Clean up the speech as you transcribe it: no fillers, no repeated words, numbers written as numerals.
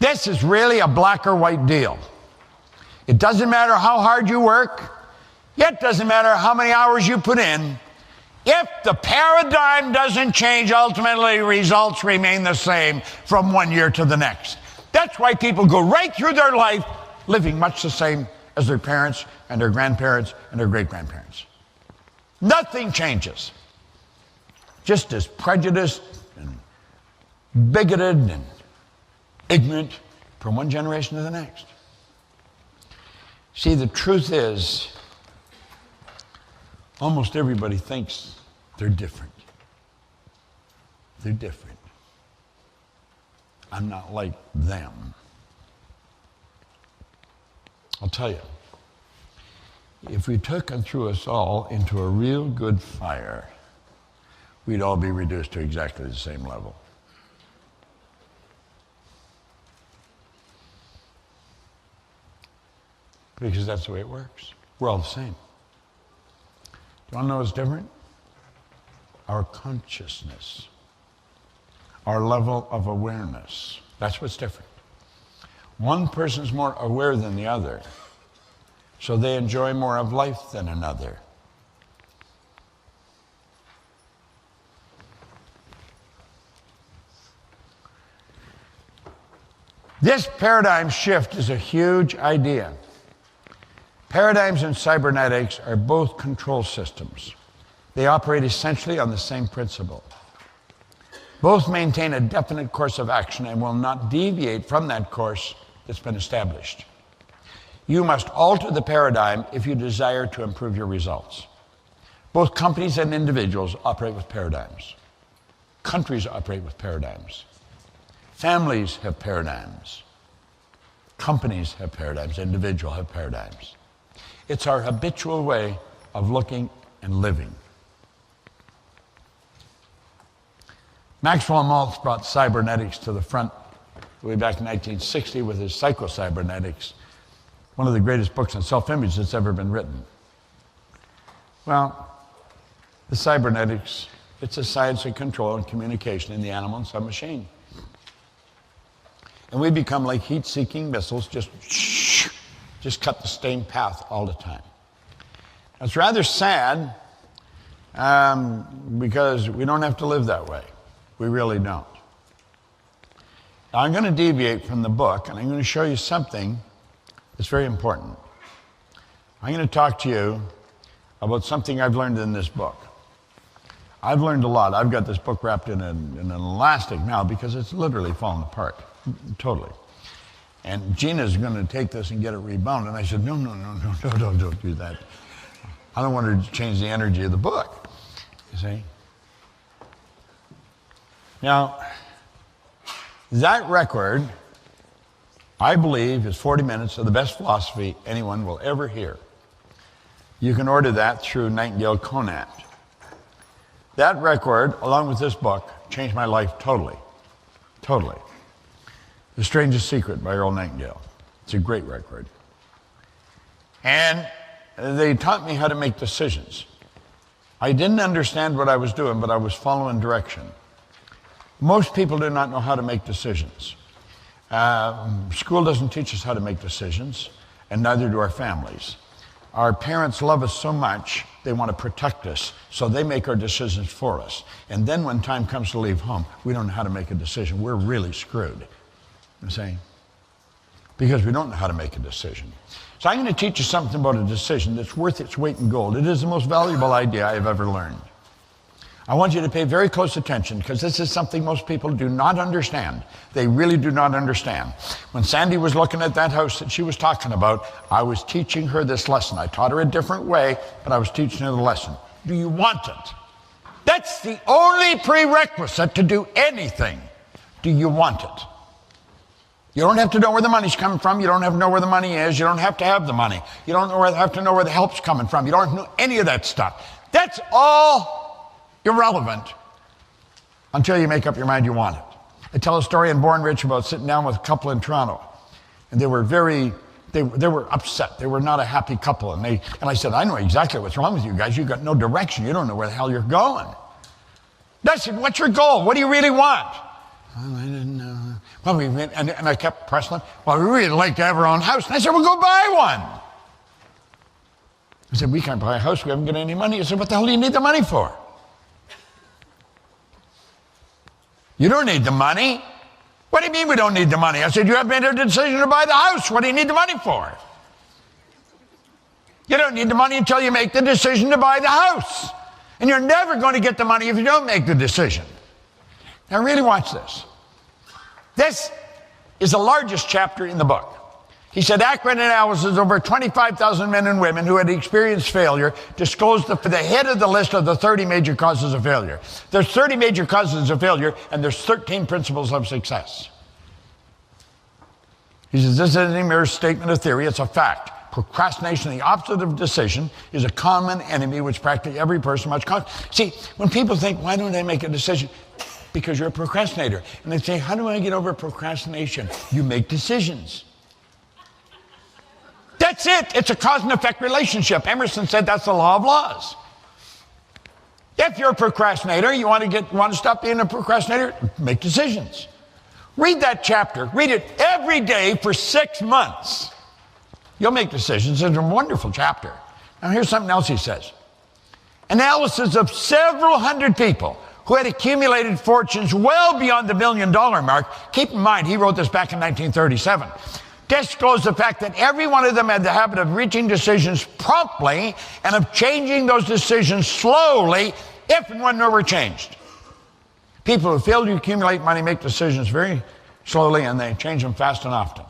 This is really a black or white deal. It doesn't matter how hard you work. It doesn't matter how many hours you put in. If the paradigm doesn't change, ultimately results remain the same from one year to the next. That's why people go right through their life living much the same as their parents and their grandparents and their great-grandparents. Nothing changes. Just as prejudiced and bigoted and ignorant from one generation to the next. See, the truth is, almost everybody thinks they're different. They're different. I'm not like them. I'll tell you, if we took and threw us all into a real good fire, we'd all be reduced to exactly the same level. Because that's the way it works. We're all the same. Do you want to know what's different? Our consciousness. Our level of awareness. That's what's different. One person's more aware than the other, so they enjoy more of life than another. This paradigm shift is a huge idea. Paradigms and cybernetics are both control systems. They operate essentially on the same principle. Both maintain a definite course of action and will not deviate from that course that's been established. You must alter the paradigm if you desire to improve your results. Both companies and individuals operate with paradigms. Countries operate with paradigms. Families have paradigms. Companies have paradigms. Individuals have paradigms. It's our habitual way of looking and living. Maxwell Maltz brought cybernetics to the front way back in 1960 with his Psycho-Cybernetics, one of the greatest books on self-image that's ever been written. Well, the cybernetics, it's a science of control and communication in the animal and submachine. And we become like heat-seeking missiles, just cut the same path all the time. It's rather sad because we don't have to live that way. We really don't. Now, I'm going to deviate from the book, and I'm going to show you something that's very important. I'm going to talk to you about something I've learned in this book. I've learned a lot. I've got this book wrapped in an elastic now because it's literally fallen apart, totally. And Gina's going to take this and get it rebound. And I said, no, don't do that. I don't want her to change the energy of the book, you see. Now, that record, I believe, is 40 minutes of the best philosophy anyone will ever hear. You can order that through Nightingale Conant. That record, along with this book, changed my life totally. Totally. The Strangest Secret by Earl Nightingale. It's a great record. And they taught me how to make decisions. I didn't understand what I was doing, but I was following direction. Most people do not know how to make decisions. School doesn't teach us how to make decisions, and neither do our families. Our parents love us so much, they want to protect us, so they make our decisions for us. And then when time comes to leave home, we don't know how to make a decision. We're really screwed, you see? Because we don't know how to make a decision. So I'm going to teach you something about a decision that's worth its weight in gold. It is the most valuable idea I have ever learned. I want you to pay very close attention because this is something most people do not understand. They really do not understand. When Sandy was looking at that house that she was talking about, I was teaching her this lesson. I taught her a different way, but I was teaching her the lesson. Do you want it? That's the only prerequisite to do anything. Do you want it? You don't have to know where the money's coming from. You don't have to know where the money is. You don't have to have the money. You don't have to know where the help's coming from. You don't have to know any of that stuff. That's all irrelevant until you make up your mind you want it. I tell a story in Born Rich about sitting down with a couple in Toronto, and they were upset. They were not a happy couple, and I said, I know exactly what's wrong with you guys. You've got no direction. You don't know where the hell you're going. I said, what's your goal? What do you really want? Well, I didn't know. Well, and I kept pressing them. Well, we really like to have our own house. And I said, well, go buy one. I said, we can't buy a house. We haven't got any money. I said, what the hell do you need the money for? You don't need the money. What do you mean we don't need the money? I said, you haven't made a decision to buy the house. What do you need the money for? You don't need the money until you make the decision to buy the house. And you're never going to get the money if you don't make the decision. Now really watch this. This is the largest chapter in the book. He said, accurate analysis of over 25,000 men and women who had experienced failure disclosed the head of the list of the 30 major causes of failure. There's 30 major causes of failure, and there's 13 principles of success. He says, this isn't a mere statement of theory, it's a fact. Procrastination, the opposite of decision, is a common enemy which practically every person must cause. See, when people think, why don't I make a decision? Because you're a procrastinator. And they say, how do I get over procrastination? You make decisions. That's it. It's a cause and effect relationship. Emerson said that's the law of laws. If you're a procrastinator, you want to stop being a procrastinator, make decisions. Read that chapter. Read it every day for 6 months. You'll make decisions. It's a wonderful chapter. Now here's something else he says. Analysis of several hundred people who had accumulated fortunes well beyond the $1 million mark. Keep in mind, he wrote this back in 1937. Disclosed the fact that every one of them had the habit of reaching decisions promptly and of changing those decisions slowly if and when they were changed. People who fail to accumulate money make decisions very slowly and they change them fast and often.